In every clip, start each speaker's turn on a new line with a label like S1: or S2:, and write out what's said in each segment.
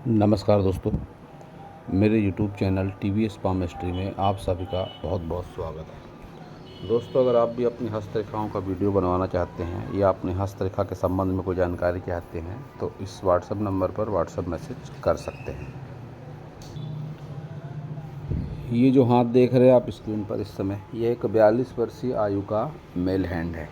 S1: नमस्कार दोस्तों, मेरे YouTube चैनल TVS पामिस्ट्री में आप सभी का बहुत बहुत स्वागत है। दोस्तों, अगर आप भी अपनी हस्तरेखाओं का वीडियो बनवाना चाहते हैं या अपनी हस्तरेखा के संबंध में कोई जानकारी चाहते हैं तो इस व्हाट्सएप नंबर पर व्हाट्सएप मैसेज कर सकते हैं। ये जो हाथ देख रहे हैं आप स्क्रीन पर इस समय, ये एक 42 वर्षीय आयु का मेल हैंड है।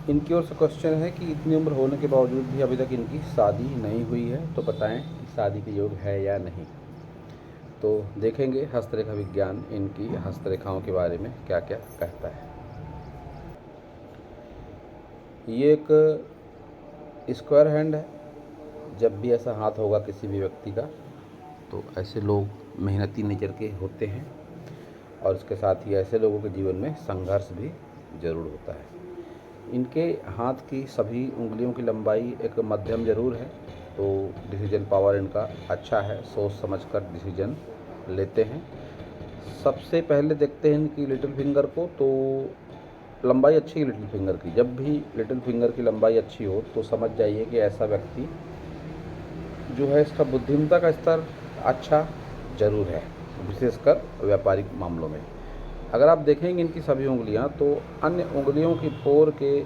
S1: इनकी ओर से क्वेश्चन है कि इतनी उम्र होने के बावजूद भी अभी तक इनकी शादी नहीं हुई है, तो बताएं कि शादी के योग है या नहीं। तो देखेंगे हस्तरेखा विज्ञान इनकी हस्तरेखाओं के बारे में क्या क्या कहता है। ये एक स्क्वायर हैंड है। जब भी ऐसा हाथ होगा किसी भी व्यक्ति का तो ऐसे लोग मेहनती नेचर के होते हैं और इसके साथ ही ऐसे लोगों के जीवन में संघर्ष भी ज़रूर होता है। इनके हाथ की सभी उंगलियों की लंबाई एक मध्यम ज़रूर है, तो डिसीजन पावर इनका अच्छा है, सोच समझकर डिसीजन लेते हैं। सबसे पहले देखते हैं इनकी लिटिल फिंगर को, तो लंबाई अच्छी है लिटिल फिंगर की। जब भी लिटिल फिंगर की लंबाई अच्छी हो तो समझ जाइए कि ऐसा व्यक्ति जो है इसका बुद्धिमत्ता का स्तर अच्छा ज़रूर है, विशेषकर व्यापारिक मामलों में। अगर आप देखेंगे इनकी सभी उंगलियां तो अन्य उंगलियों की फोर के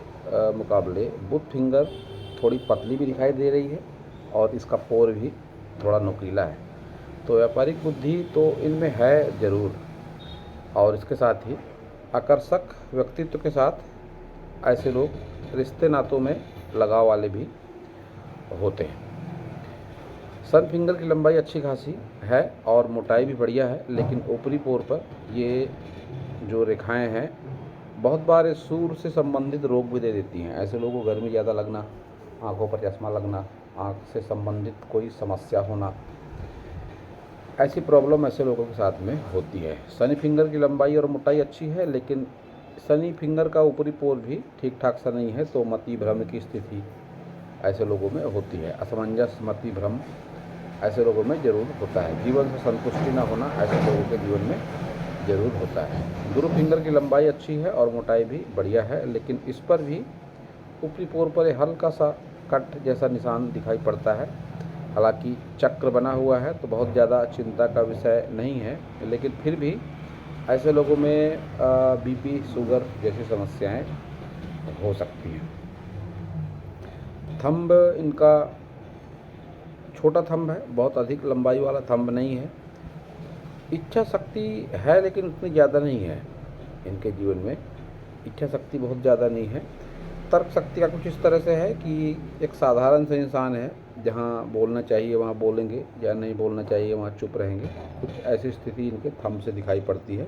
S1: मुकाबले बुथ फिंगर थोड़ी पतली भी दिखाई दे रही है और इसका फोर भी थोड़ा नुकीला है। तो व्यापारिक बुद्धि तो इनमें है ज़रूर, और इसके साथ ही आकर्षक व्यक्तित्व के साथ ऐसे लोग रिश्ते नातों में लगाव वाले भी होते हैं। सन फिंगर की लंबाई अच्छी खासी है और मोटाई भी बढ़िया है, लेकिन ऊपरी पोर पर ये जो रेखाएं हैं बहुत बार सूर से संबंधित रोग भी दे देती हैं। ऐसे लोगों को गर्मी ज़्यादा लगना, आंखों पर चश्मा लगना, आंख से संबंधित कोई समस्या होना, ऐसी प्रॉब्लम ऐसे लोगों के साथ में होती है। शनि फिंगर की लंबाई और मोटाई अच्छी है, लेकिन शनि फिंगर का ऊपरी पोर भी ठीक ठाक सा नहीं है, तो मति भ्रम की स्थिति ऐसे लोगों में होती है। असमंजस, मति भ्रम ऐसे लोगों में ज़रूर होता है। जीवन से संतुष्टि न होना ऐसे लोगों के जीवन में ज़रूर होता है। गुरु फिंगर की लंबाई अच्छी है और मोटाई भी बढ़िया है, लेकिन इस पर भी ऊपरी पोर पर हल्का सा कट जैसा निशान दिखाई पड़ता है। हालांकि चक्र बना हुआ है तो बहुत ज़्यादा चिंता का विषय नहीं है, लेकिन फिर भी ऐसे लोगों में बीपी, शुगर जैसी समस्याएं हो सकती हैं। थंब इनका छोटा थंब है, बहुत अधिक लंबाई वाला थंब नहीं है। इच्छा शक्ति है लेकिन उतनी ज़्यादा नहीं है इनके जीवन में, इच्छा शक्ति बहुत ज़्यादा नहीं है। तर्क शक्ति का कुछ इस तरह से है कि एक साधारण से इंसान है, जहाँ बोलना चाहिए वहाँ बोलेंगे, या नहीं बोलना चाहिए वहाँ चुप रहेंगे। कुछ ऐसी स्थिति इनके थंब से दिखाई पड़ती है।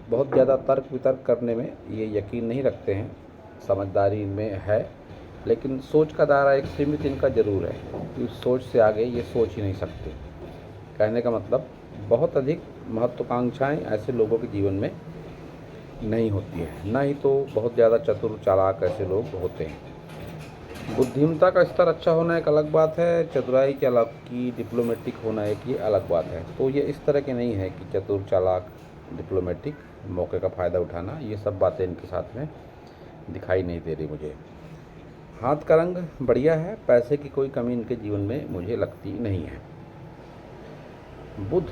S1: बहुत ज़्यादा तर्क वितर्क करने में ये यकीन नहीं रखते हैं, समझदारी इनमें है, लेकिन सोच का दायरा एक सीमित इनका ज़रूर है कि उस सोच से आगे ये सोच ही नहीं सकते। कहने का मतलब बहुत अधिक महत्वाकांक्षाएं ऐसे लोगों के जीवन में नहीं होती है, ना ही तो बहुत ज़्यादा चतुर चालाक ऐसे लोग होते हैं। बुद्धिमत्ता का स्तर अच्छा होना एक अलग बात है, चतुराई चालाकी डिप्लोमेटिक होना एक ये अलग बात है। तो ये इस तरह के नहीं है कि चतुर चालाक डिप्लोमेटिक, मौके का फ़ायदा उठाना, ये सब बातें इनके साथ में दिखाई नहीं दे रही मुझे। हाथ का रंग बढ़िया है, पैसे की कोई कमी इनके जीवन में मुझे लगती नहीं है। बुध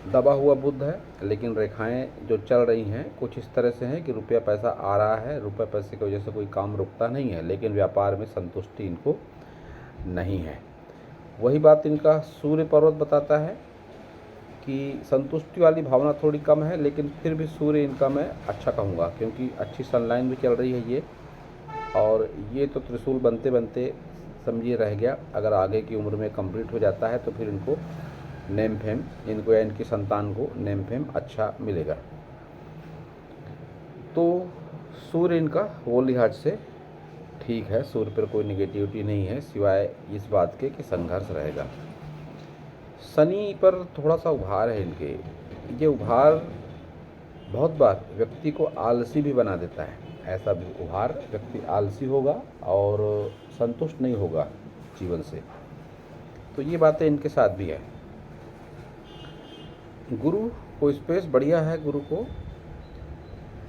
S1: दबा हुआ बुध है, लेकिन रेखाएं जो चल रही हैं कुछ इस तरह से हैं कि रुपया पैसा आ रहा है, रुपये पैसे की वजह से कोई काम रुकता नहीं है, लेकिन व्यापार में संतुष्टि इनको नहीं है। वही बात इनका सूर्य पर्वत बताता है कि संतुष्टि वाली भावना थोड़ी कम है, लेकिन फिर भी सूर्य इनका मैं अच्छा कहूँगा, क्योंकि अच्छी सनलाइन भी चल रही है ये। और ये तो त्रिशूल बनते बनते समझिए रह गया, अगर आगे की उम्र में कंप्लीट हो जाता है तो फिर इनको नेम फेम, इनको या इनकी संतान को नेम फेम अच्छा मिलेगा। तो सूर्य इनका वो लिहाज से ठीक है, सूर्य पर कोई निगेटिविटी नहीं है, सिवाय इस बात के कि संघर्ष रहेगा। शनि पर थोड़ा सा उभार है इनके। ये उभार बहुत बार व्यक्ति को आलसी भी बना देता है। ऐसा भी उभार, व्यक्ति आलसी होगा और संतुष्ट नहीं होगा जीवन से, तो ये बातें इनके साथ भी है। गुरु को स्पेस बढ़िया है गुरु को,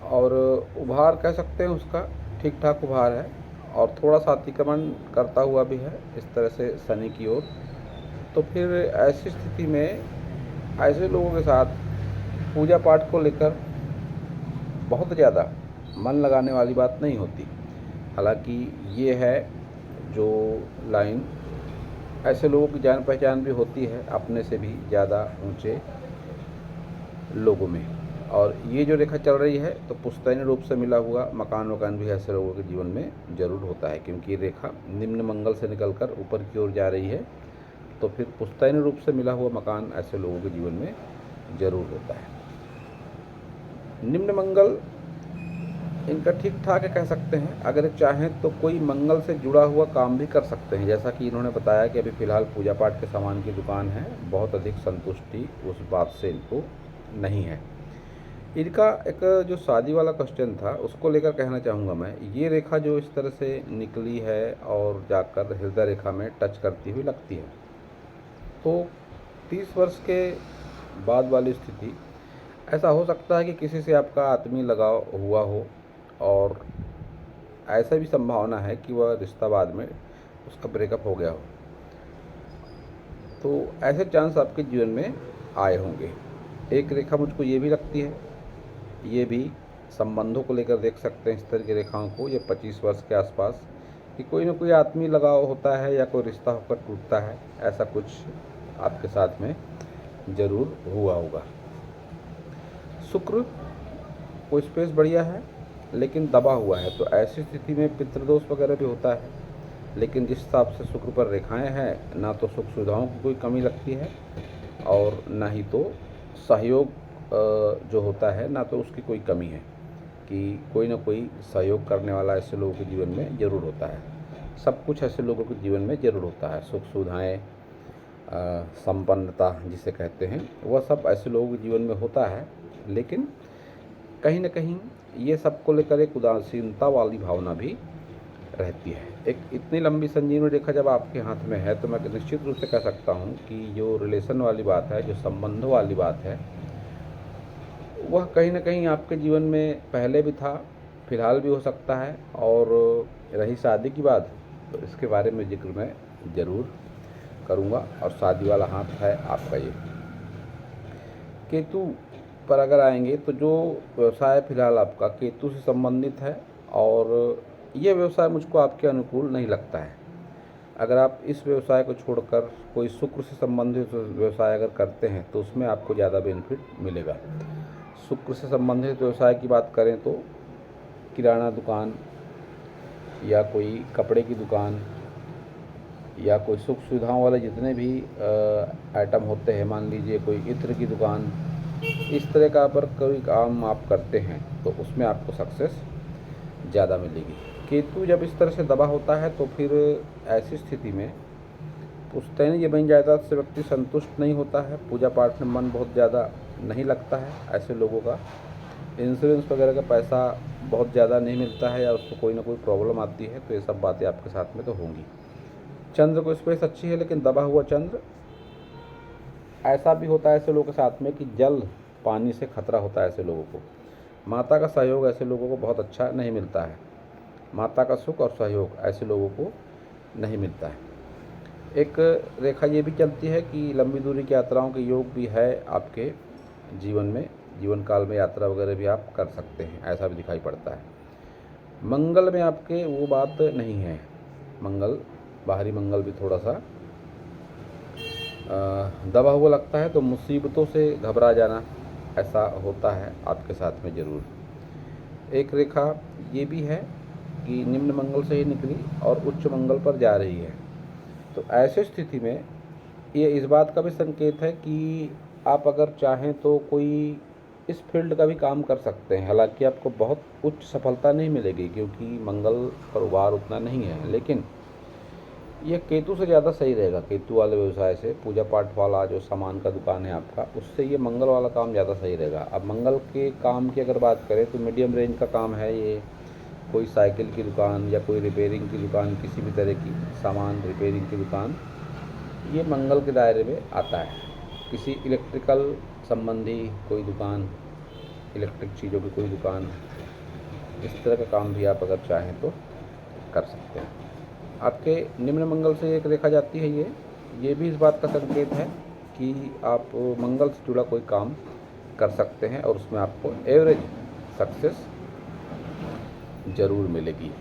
S1: और उभार कह सकते हैं उसका ठीक ठाक उभार है, और थोड़ा सा अतिक्रमण करता हुआ भी है इस तरह से शनि की ओर। तो फिर ऐसी स्थिति में ऐसे लोगों के साथ पूजा पाठ को लेकर बहुत ज़्यादा मन लगाने वाली बात नहीं होती। हालांकि ये है जो लाइन ऐसे लोगों की जान पहचान भी होती है अपने से भी ज़्यादा ऊंचे लोगों में, और ये जो रेखा चल रही है तो पुश्तैनी रूप से मिला हुआ मकान वकान भी ऐसे लोगों के जीवन में ज़रूर होता है, क्योंकि ये रेखा निम्न मंगल से निकलकर ऊपर की ओर जा रही है। तो फिर पुश्तैनी रूप से मिला हुआ मकान ऐसे लोगों के जीवन में ज़रूर होता है। निम्न मंगल इनका ठीक ठाक है कह सकते हैं। अगर चाहें तो कोई मंगल से जुड़ा हुआ काम भी कर सकते हैं, जैसा कि इन्होंने बताया कि अभी फ़िलहाल पूजा पाठ के सामान की दुकान है, बहुत अधिक संतुष्टि उस बात से इनको नहीं है। इनका एक जो शादी वाला क्वेश्चन था उसको लेकर कहना चाहूँगा मैं, ये रेखा जो इस तरह से निकली है और जाकर हृदय रेखा में टच करती हुई लगती है, तो 30 वर्ष के बाद वाली स्थिति ऐसा हो सकता है कि किसी से आपका आत्मीय लगाव हुआ हो, और ऐसा भी संभावना है कि वह रिश्ता बाद में उसका ब्रेकअप हो गया हो। तो ऐसे चांस आपके जीवन में आए होंगे। एक रेखा मुझको ये भी लगती है, ये भी संबंधों को लेकर देख सकते हैं इस तरह की रेखाओं को, ये 25 वर्ष के आसपास, कि कोई ना कोई आत्मीय लगाव होता है या कोई रिश्ता होकर टूटता है, ऐसा कुछ आपके साथ में ज़रूर हुआ होगा। शुक्र को स्पेस बढ़िया है लेकिन दबा हुआ है, तो ऐसी स्थिति में पितृदोष वगैरह भी होता है। लेकिन जिस हिसाब से शुक्र पर रेखाएं हैं, ना तो सुख सुविधाओं की कोई कमी लगती है और ना ही तो सहयोग जो होता है ना तो उसकी कोई कमी है, कि कोई ना कोई सहयोग करने वाला ऐसे लोगों के जीवन में ज़रूर होता है। सब कुछ ऐसे लोगों के जीवन में ज़रूर होता है, सुख सुविधाएँ, संपन्नता जिसे कहते हैं, वह सब ऐसे लोगों के जीवन में होता है। लेकिन कहीं ना कहीं ये सबको लेकर एक उदासीनता वाली भावना भी रहती है। एक इतनी लंबी संजीवनी रेखा जब आपके हाथ में है तो मैं निश्चित रूप से कह सकता हूँ कि जो रिलेशन वाली बात है, जो संबंधों वाली बात है, वह कहीं ना कहीं आपके जीवन में पहले भी था, फिलहाल भी हो सकता है। और रही शादी की बात, तो इसके बारे में जिक्र मैं ज़रूर करूँगा। और शादी वाला हाथ है आपका ये। केतु पर अगर आएंगे तो जो व्यवसाय फिलहाल आपका केतु से संबंधित है, और ये व्यवसाय मुझको आपके अनुकूल नहीं लगता है। अगर आप इस व्यवसाय को छोड़कर कोई शुक्र से संबंधित व्यवसाय अगर करते हैं तो उसमें आपको ज़्यादा बेनिफिट मिलेगा। शुक्र से संबंधित व्यवसाय की बात करें तो किराना दुकान या कोई कपड़े की दुकान या कोई सुख सुविधाओं वाले जितने भी आइटम होते हैं, मान लीजिए कोई इत्र की दुकान, इस तरह का पर कोई काम आप करते हैं तो उसमें आपको सक्सेस ज़्यादा मिलेगी। केतु जब इस तरह से दबा होता है तो फिर ऐसी स्थिति में पुश्तैनी ज़मीन जायदाद से व्यक्ति संतुष्ट नहीं होता है, पूजा पाठ में मन बहुत ज़्यादा नहीं लगता है। ऐसे लोगों का इंश्योरेंस वगैरह का पैसा बहुत ज़्यादा नहीं मिलता है या उसको कोई ना कोई प्रॉब्लम आती है, तो ये सब बातें आपके साथ में तो होंगी। चंद्र को स्पेस अच्छी है लेकिन दबा हुआ चंद्र, ऐसा भी होता है ऐसे लोगों के साथ में कि जल पानी से खतरा होता है ऐसे लोगों को। माता का सहयोग ऐसे लोगों को बहुत अच्छा नहीं मिलता है, माता का सुख और सहयोग ऐसे लोगों को नहीं मिलता है। एक रेखा ये भी चलती है कि लंबी दूरी की यात्राओं के योग भी है आपके जीवन में, जीवन काल में यात्रा वगैरह भी आप कर सकते हैं, ऐसा भी दिखाई पड़ता है। मंगल में आपके वो बात नहीं है, मंगल बाहरी मंगल भी थोड़ा सा दबा हुआ लगता है, तो मुसीबतों से घबरा जाना ऐसा होता है आपके साथ में ज़रूर। एक रेखा ये भी है कि निम्न मंगल से ही निकली और उच्च मंगल पर जा रही है, तो ऐसे स्थिति में ये इस बात का भी संकेत है कि आप अगर चाहें तो कोई इस फील्ड का भी काम कर सकते हैं। हालांकि आपको बहुत उच्च सफलता नहीं मिलेगी क्योंकि मंगल पर उभार उतना नहीं है, लेकिन ये केतु से ज़्यादा सही रहेगा। केतु वाले व्यवसाय से, पूजा पाठ वाला जो सामान का दुकान है आपका, उससे ये मंगल वाला काम ज़्यादा सही रहेगा। अब मंगल के काम की अगर बात करें तो मीडियम रेंज का काम है ये, कोई साइकिल की दुकान या कोई रिपेयरिंग की दुकान, किसी भी तरह की सामान रिपेयरिंग की दुकान, ये मंगल के दायरे में आता है। किसी इलेक्ट्रिकल संबंधी कोई दुकान, इलेक्ट्रिक चीज़ों की कोई दुकान, इस तरह का काम भी आप अगर चाहें तो कर सकते हैं। आपके निम्न मंगल से एक रेखा जाती है, ये भी इस बात का संकेत है कि आप मंगल से जुड़ा कोई काम कर सकते हैं और उसमें आपको एवरेज सक्सेस ज़रूर मिलेगी।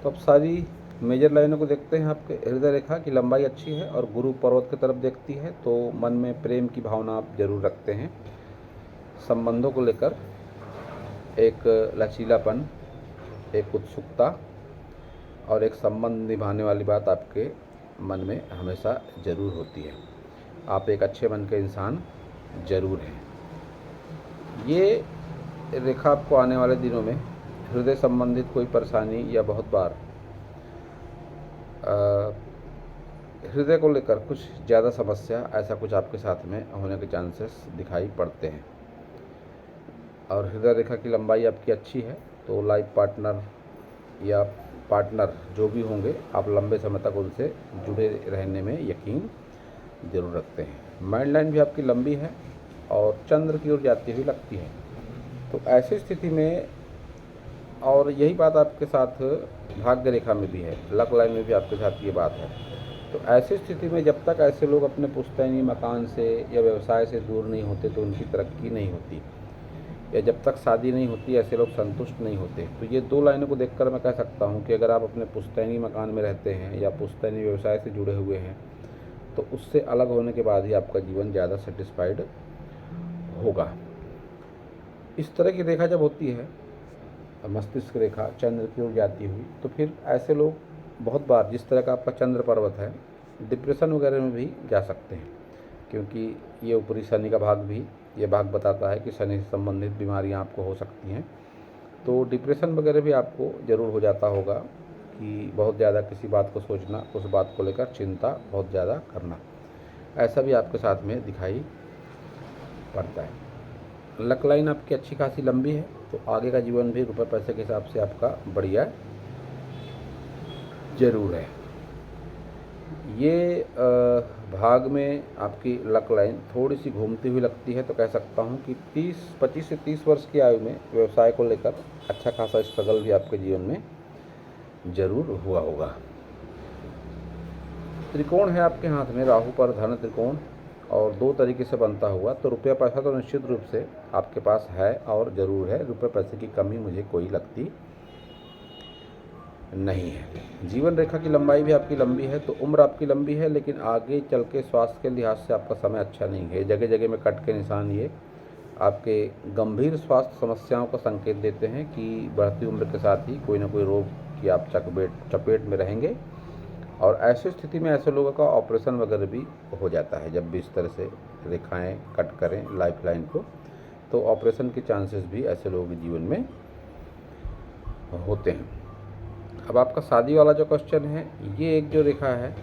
S1: तो अब सारी मेजर लाइनों को देखते हैं। आपके हृदय रेखा की लंबाई अच्छी है और गुरु पर्वत की तरफ देखती है, तो मन में प्रेम की भावना आप जरूर रखते हैं। संबंधों को लेकर एक लचीलापन, एक उत्सुकता और एक संबंध निभाने वाली बात आपके मन में हमेशा ज़रूर होती है। आप एक अच्छे मन के इंसान ज़रूर हैं। ये रेखा आपको आने वाले दिनों में हृदय संबंधित कोई परेशानी या बहुत बार हृदय को लेकर कुछ ज़्यादा समस्या, ऐसा कुछ आपके साथ में होने के चांसेस दिखाई पड़ते हैं। और हृदय रेखा की लंबाई आपकी अच्छी है, तो लाइफ पार्टनर या पार्टनर जो भी होंगे, आप लंबे समय तक उनसे जुड़े रहने में यकीन ज़रूर रखते हैं। माइंड लाइन भी आपकी लंबी है और चंद्र की ओर जाती हुई लगती है। तो ऐसी स्थिति में, और यही बात आपके साथ भाग्य रेखा में भी है, लक लाइन में भी आपके साथ ये बात है। तो ऐसी स्थिति में जब तक ऐसे लोग अपने पुश्तैनी मकान से या व्यवसाय से दूर नहीं होते तो उनकी तरक्की नहीं होती, या जब तक शादी नहीं होती ऐसे लोग संतुष्ट नहीं होते। तो ये दो लाइनों को देखकर मैं कह सकता हूँ कि अगर आप अपने पुश्तैनी मकान में रहते हैं या पुश्तैनी व्यवसाय से जुड़े हुए हैं, तो उससे अलग होने के बाद ही आपका जीवन ज़्यादा सेटिस्फाइड होगा। इस तरह की रेखा जब होती है, मस्तिष्क रेखा चंद्र की ओर जाती हुई, तो फिर ऐसे लोग बहुत बार, जिस तरह का आपका चंद्र पर्वत है, डिप्रेशन वगैरह में भी जा सकते हैं, क्योंकि ये ऊपरी शनि का भाग भी ये भाग बताता है कि शनि से संबंधित बीमारियां आपको हो सकती हैं। तो डिप्रेशन वगैरह भी आपको ज़रूर हो जाता होगा कि बहुत ज़्यादा किसी बात को सोचना, उस बात को लेकर चिंता बहुत ज़्यादा करना, ऐसा भी आपके साथ में दिखाई पड़ता है। लक लाइन आपकी अच्छी खासी लंबी है, तो आगे का जीवन भी रुपये पैसे के हिसाब से आपका बढ़िया ज़रूर है। ये भाग में आपकी लक लाइन थोड़ी सी घूमती हुई लगती है, तो कह सकता हूँ कि 25 से 30 वर्ष की आयु में व्यवसाय को लेकर अच्छा खासा स्ट्रगल भी आपके जीवन में ज़रूर हुआ होगा। त्रिकोण है आपके हाथ में, राहु पर धन त्रिकोण, और दो तरीके से बनता हुआ, तो रुपया पैसा तो निश्चित रूप से आपके पास है और ज़रूर है। रुपये पैसे की कमी मुझे कोई लगती नहीं है। जीवन रेखा की लंबाई भी आपकी लंबी है, तो उम्र आपकी लंबी है, लेकिन आगे चल के स्वास्थ्य के लिहाज से आपका समय अच्छा नहीं है। जगह जगह में कट के निशान ये आपके गंभीर स्वास्थ्य समस्याओं का संकेत देते हैं कि बढ़ती उम्र के साथ ही कोई ना कोई रोग की आप चपेट में रहेंगे। और ऐसी स्थिति में ऐसे लोगों का ऑपरेशन वगैरह भी हो जाता है। जब भी इस तरह से रेखाएं कट करें लाइफ लाइन को, तो ऑपरेशन के चांसेस भी ऐसे लोगों के जीवन में होते हैं। अब आपका शादी वाला जो क्वेश्चन है, ये एक जो रेखा है,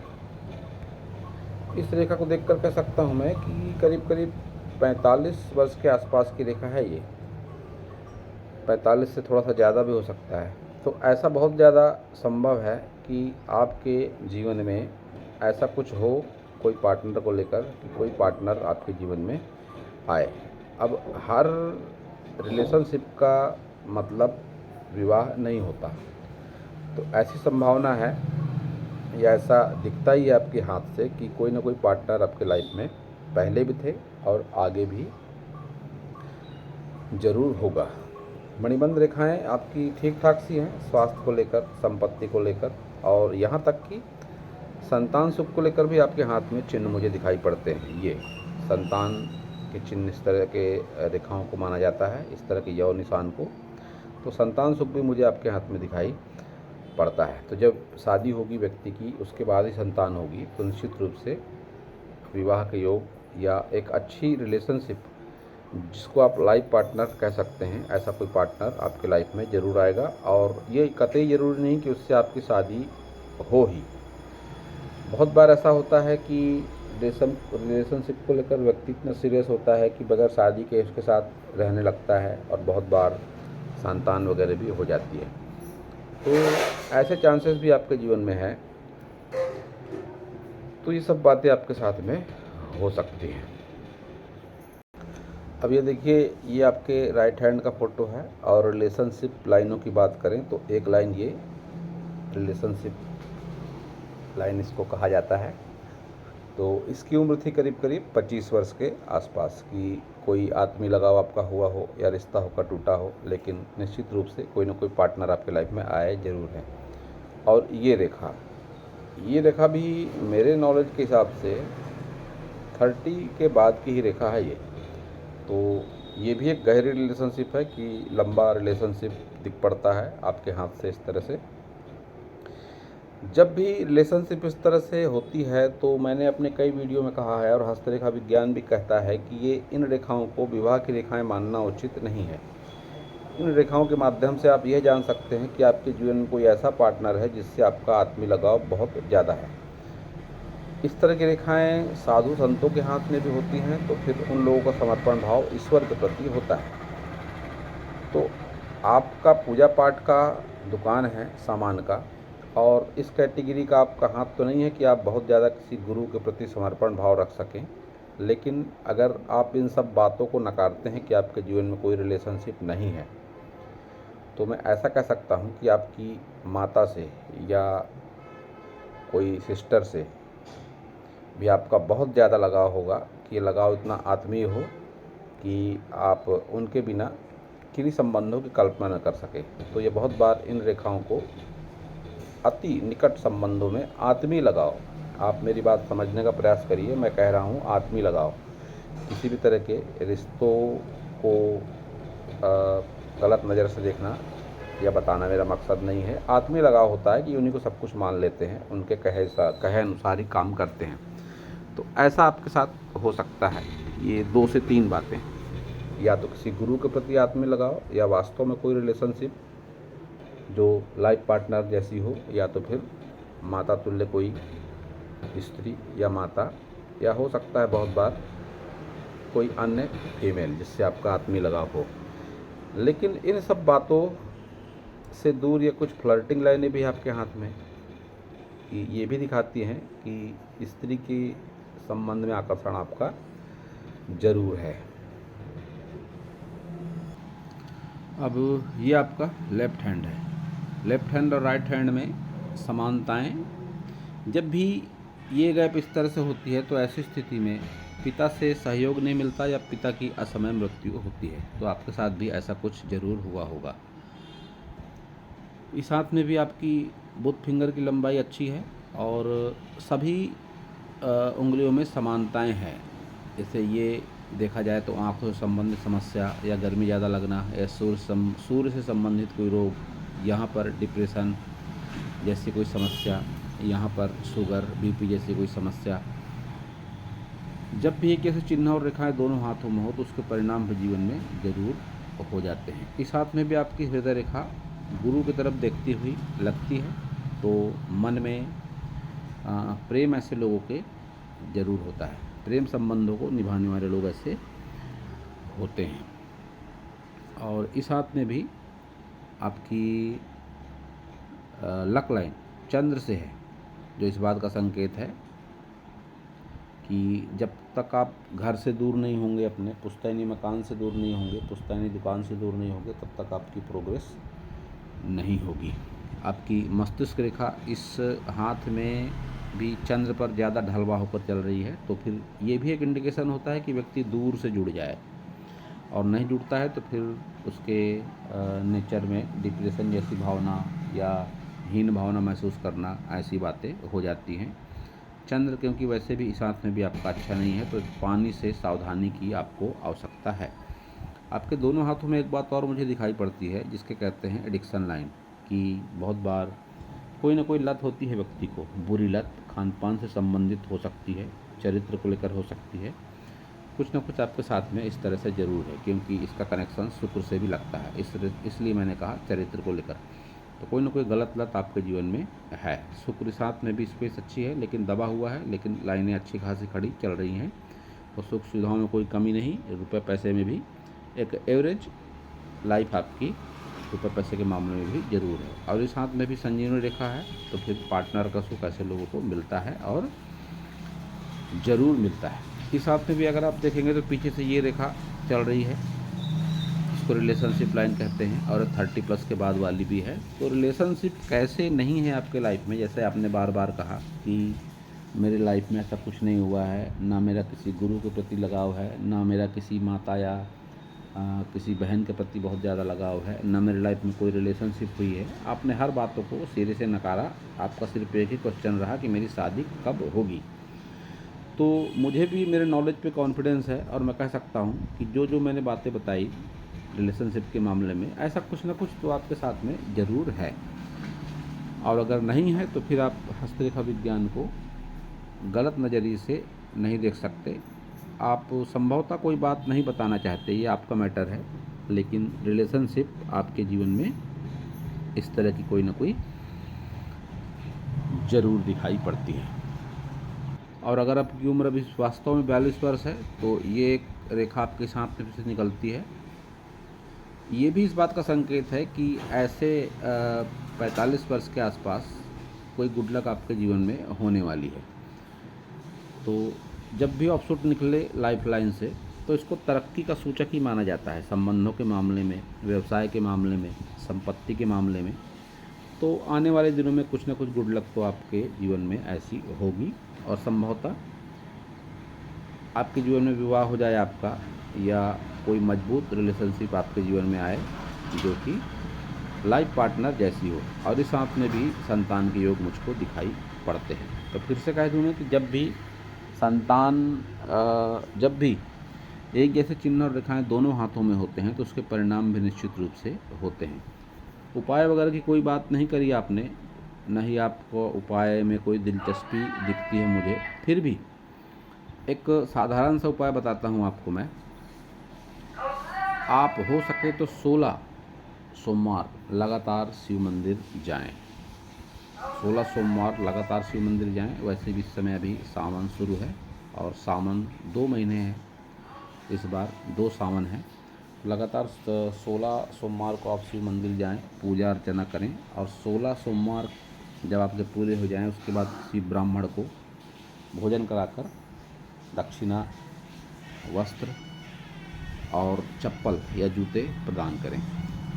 S1: इस रेखा को देखकर कह सकता हूँ मैं कि करीब करीब 45 वर्ष के आसपास की रेखा है। ये 45 से थोड़ा सा ज़्यादा भी हो सकता है। तो ऐसा बहुत ज़्यादा संभव है कि आपके जीवन में ऐसा कुछ हो, कोई पार्टनर को लेकर, कि कोई पार्टनर आपके जीवन में आए। अब हर रिलेशनशिप का मतलब विवाह नहीं होता, तो ऐसी संभावना है या ऐसा दिखता ही है आपके हाथ से कि कोई ना कोई पार्टनर आपके लाइफ में पहले भी थे और आगे भी ज़रूर होगा। मणिबंध रेखाएं आपकी ठीक ठाक सी हैं, स्वास्थ्य को लेकर, संपत्ति को लेकर, और यहाँ तक कि संतान सुख को लेकर भी आपके हाथ में चिन्ह मुझे दिखाई पड़ते हैं। ये संतान के चिन्ह, इस तरह के रेखाओं को माना जाता है, इस तरह के यौन निशान को। तो संतान सुख भी मुझे आपके हाथ में दिखाई पड़ता है। तो जब शादी होगी व्यक्ति की, उसके बाद ही संतान होगी, तो निश्चित रूप से विवाह के योग या एक अच्छी रिलेशनशिप, जिसको आप लाइफ पार्टनर कह सकते हैं, ऐसा कोई पार्टनर आपके लाइफ में ज़रूर आएगा। और ये कतई ज़रूरी नहीं कि उससे आपकी शादी हो ही। बहुत बार ऐसा होता है कि रिलेशनशिप को लेकर व्यक्ति इतना सीरियस होता है कि बगैर शादी के उसके साथ रहने लगता है, और बहुत बार संतान वगैरह भी हो जाती है। तो ऐसे चांसेस भी आपके जीवन में है। तो ये सब बातें आपके साथ में हो सकती हैं। अब ये देखिए, ये आपके राइट हैंड का फ़ोटो है, और रिलेशनशिप लाइनों की बात करें तो एक लाइन ये रिलेशनशिप लाइन इसको कहा जाता है। तो इसकी उम्र थी करीब करीब 25 वर्ष के आसपास की। कोई आत्मीय लगाव आपका हुआ हो या रिश्ता होकर टूटा हो, लेकिन निश्चित रूप से कोई ना कोई पार्टनर आपके लाइफ में आए ज़रूर है। और ये रेखा भी मेरे नॉलेज के हिसाब से 30 के बाद की ही रेखा है ये। तो ये भी एक गहरी रिलेशनशिप है कि लंबा रिलेशनशिप दिख पड़ता है आपके हाथ से इस तरह से। जब भी रिलेशनशिप इस तरह से होती है तो मैंने अपने कई वीडियो में कहा है, और हस्तरेखा विज्ञान भी कहता है कि ये इन रेखाओं को विवाह की रेखाएं मानना उचित नहीं है। इन रेखाओं के माध्यम से आप यह जान सकते हैं कि आपके जीवन में कोई ऐसा पार्टनर है जिससे आपका आत्मीय लगाव बहुत ज़्यादा है। इस तरह की रेखाएं साधु संतों के हाथ में भी होती हैं, तो फिर उन लोगों का समर्पण भाव ईश्वर के प्रति होता है। तो आपका पूजा पाठ का दुकान है सामान का, और इस कैटेगरी का आपका हाथ तो नहीं है कि आप बहुत ज़्यादा किसी गुरु के प्रति समर्पण भाव रख सकें। लेकिन अगर आप इन सब बातों को नकारते हैं कि आपके जीवन में कोई रिलेशनशिप नहीं है, तो मैं ऐसा कह सकता हूं कि आपकी माता से या कोई सिस्टर से भी आपका बहुत ज़्यादा लगाव होगा, कि ये लगाव इतना आत्मीय हो कि आप उनके बिना किन्हीं संबंधों की कल्पना न कर सके। तो ये बहुत बार इन रेखाओं को अति निकट संबंधों में आत्मीय लगाव, आप मेरी बात समझने का प्रयास करिए, मैं कह रहा हूँ आत्मीय लगाव। किसी भी तरह के रिश्तों को गलत नज़र से देखना या बताना मेरा मकसद नहीं है। आत्मीय लगाव होता है कि उन्हीं को सब कुछ मान लेते हैं, उनके कहे अनुसार ही काम करते हैं। तो ऐसा आपके साथ हो सकता है। ये 2 से 3 बातें, या तो किसी गुरु के प्रति आत्मीय लगाव, या वास्तव में कोई रिलेशनशिप जो लाइफ पार्टनर जैसी हो, या तो फिर माता तुल्य कोई स्त्री या माता, या हो सकता है बहुत बार कोई अन्य फीमेल जिससे आपका आत्मीय लगाव हो। लेकिन इन सब बातों से दूर ये कुछ फ्लर्टिंग लाइनें भी आपके हाथ में, कि ये भी दिखाती हैं कि स्त्री के संबंध में आकर्षण आपका जरूर है। अब ये आपका लेफ्ट हैंड है। लेफ्ट हैंड और राइट हैंड में समानताएं, जब भी ये गैप इस तरह से होती है तो ऐसी स्थिति में पिता से सहयोग नहीं मिलता या पिता की असमय मृत्यु होती है। तो आपके साथ भी ऐसा कुछ ज़रूर हुआ होगा। इस हाथ में भी आपकी बुथ फिंगर की लंबाई अच्छी है और सभी उंगलियों में समानताएं हैं। जैसे ये देखा जाए तो आँखों से संबंधित समस्या, या गर्मी ज़्यादा लगना, या सूर्य से संबंधित कोई रोग, यहाँ पर डिप्रेशन जैसी कोई समस्या, यहाँ पर शुगर बीपी जैसी कोई समस्या, जब भी एक ऐसे चिन्ह और रेखाएं दोनों हाथों में हो तो उसके परिणाम भी जीवन में ज़रूर हो जाते हैं। इस हाथ में भी आपकी हृदय रेखा गुरु की तरफ देखती हुई लगती है, तो मन में प्रेम ऐसे लोगों के ज़रूर होता है। प्रेम संबंधों को निभाने वाले लोग ऐसे होते हैं। और इस हाथ में भी आपकी लक लाइन चंद्र से है, जो इस बात का संकेत है कि जब तक आप घर से दूर नहीं होंगे, अपने पुश्तैनी मकान से दूर नहीं होंगे, पुश्तैनी दुकान से दूर नहीं होंगे, तब तक आपकी प्रोग्रेस नहीं होगी। आपकी मस्तिष्क रेखा इस हाथ में भी चंद्र पर ज़्यादा ढलवा होकर चल रही है, तो फिर ये भी एक इंडिकेशन होता है कि व्यक्ति दूर से जुड़ जाए, और नहीं जुड़ता है तो फिर उसके नेचर में डिप्रेशन जैसी भावना या हीन भावना महसूस करना, ऐसी बातें हो जाती हैं। चंद्र क्योंकि वैसे भी इस हाथ में भी आपका अच्छा नहीं है, तो पानी से सावधानी की आपको आवश्यकता है। आपके दोनों हाथों में एक बात और मुझे दिखाई पड़ती है, जिसके कहते हैं एडिक्शन लाइन, कि बहुत बार कोई ना कोई लत होती है व्यक्ति को। बुरी लत खान पान से संबंधित हो सकती है, चरित्र को लेकर हो सकती है, कुछ ना कुछ आपके साथ में इस तरह से ज़रूर है, क्योंकि इसका कनेक्शन शुक्र से भी लगता है। इसलिए मैंने कहा चरित्र को लेकर, तो कोई ना कोई गलत लत आपके जीवन में है। शुक्र साथ में भी स्पेस अच्छी है, लेकिन दबा हुआ है, लेकिन लाइनें अच्छी खासी खड़ी चल रही हैं, और सुख सुविधाओं में कोई कमी नहीं, रुपए पैसे में भी एक एवरेज लाइफ आपकी रुपये पैसे के मामले में भी ज़रूर है। और इस हाथ में भी संजीवनी रेखा है, तो फिर पार्टनर का सुख ऐसे लोगों को मिलता है और ज़रूर मिलता है। इस हाथ में भी अगर आप देखेंगे तो पीछे से ये रेखा चल रही है, इसको रिलेशनशिप लाइन कहते हैं, और 30+ के बाद वाली भी है। तो रिलेशनशिप कैसे नहीं है आपके लाइफ में, जैसे आपने बार बार कहा कि मेरे लाइफ में ऐसा कुछ नहीं हुआ है, ना मेरा किसी गुरु के प्रति लगाव है, ना मेरा किसी माता या किसी बहन के प्रति बहुत ज़्यादा लगाव है, ना मेरे लाइफ में कोई रिलेशनशिप हुई है। आपने हर बातों को सिरे से नकारा। आपका सिर्फ एक ही क्वेश्चन रहा कि मेरी शादी कब होगी। तो मुझे भी मेरे नॉलेज पे कॉन्फिडेंस है, और मैं कह सकता हूँ कि जो जो मैंने बातें बताई रिलेशनशिप के मामले में, ऐसा कुछ ना कुछ तो आपके साथ में ज़रूर है। और अगर नहीं है तो फिर आप हस्तरेखा विज्ञान को गलत नज़रिए से नहीं देख सकते। आप संभवतः कोई बात नहीं बताना चाहते, ये आपका मैटर है, लेकिन रिलेशनशिप आपके जीवन में इस तरह की कोई ना कोई ज़रूर दिखाई पड़ती है। और अगर आपकी उम्र अभी वास्तव में 42 वर्ष है तो ये एक रेखा आपके सामने से निकलती है। ये भी इस बात का संकेत है कि ऐसे 45 वर्ष के आसपास कोई गुड लक आपके जीवन में होने वाली है। तो जब भी ऑफशूट निकले लाइफ लाइन से तो इसको तरक्की का सूचक ही माना जाता है, संबंधों के मामले में, व्यवसाय के मामले में, संपत्ति के मामले में। तो आने वाले दिनों में कुछ ना कुछ गुड लक तो आपके जीवन में ऐसी होगी, और संभवतः आपके जीवन में विवाह हो जाए आपका, या कोई मजबूत रिलेशनशिप आपके जीवन में आए जो कि लाइफ पार्टनर जैसी हो। और इस साथ में भी संतान के योग मुझको दिखाई पड़ते हैं। तो फिर से कह दूँ मैं कि जब भी संतान, जब भी एक जैसे चिन्ह और रेखाएं दोनों हाथों में होते हैं तो उसके परिणाम भी निश्चित रूप से होते हैं। उपाय वगैरह की कोई बात नहीं करी आपने, न ही आपको उपाय में कोई दिलचस्पी दिखती है मुझे। फिर भी एक साधारण सा उपाय बताता हूँ आपको मैं। आप हो सके तो 16 सोमवार लगातार शिव मंदिर जाएं। 16 सोमवार लगातार शिव मंदिर जाएं। वैसे भी इस समय अभी सावन शुरू है, और सावन 2 महीने हैं, इस बार 2 सावन हैं। लगातार 16 सोमवार को आप शिव मंदिर जाएं, पूजा अर्चना करें, और 16 सोमवार जब आपके पूरे हो जाएं उसके बाद शिव ब्राह्मण को भोजन कराकर दक्षिणा, वस्त्र और चप्पल या जूते प्रदान करें।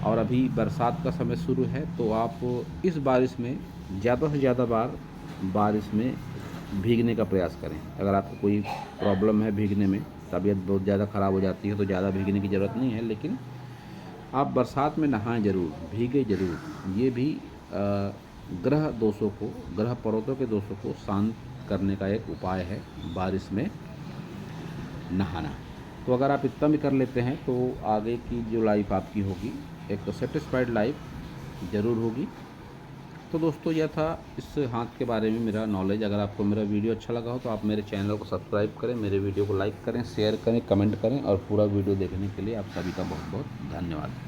S1: और अभी बरसात का समय शुरू है तो आप इस बारिश में ज़्यादा से ज़्यादा बार बारिश में भीगने का प्रयास करें। अगर आपको कोई प्रॉब्लम है भीगने में, तबीयत बहुत ज़्यादा ख़राब हो जाती है तो ज़्यादा भीगने की ज़रूरत नहीं है, लेकिन आप बरसात में नहाएं ज़रूर, भीगे ज़रूर। ये भी ग्रह दोषों को, ग्रह पर्वतों के दोषों को शांत करने का एक उपाय है, बारिश में नहाना। तो अगर आप इतना भी कर लेते हैं तो आगे की जो लाइफ आपकी होगी एक सेटिस्फाइड लाइफ ज़रूर होगी। तो दोस्तों यह था इस हाथ के बारे में मेरा नॉलेज। अगर आपको मेरा वीडियो अच्छा लगा हो तो आप मेरे चैनल को सब्सक्राइब करें, मेरे वीडियो को लाइक करें, शेयर करें, कमेंट करें, और पूरा वीडियो देखने के लिए आप सभी का बहुत बहुत धन्यवाद।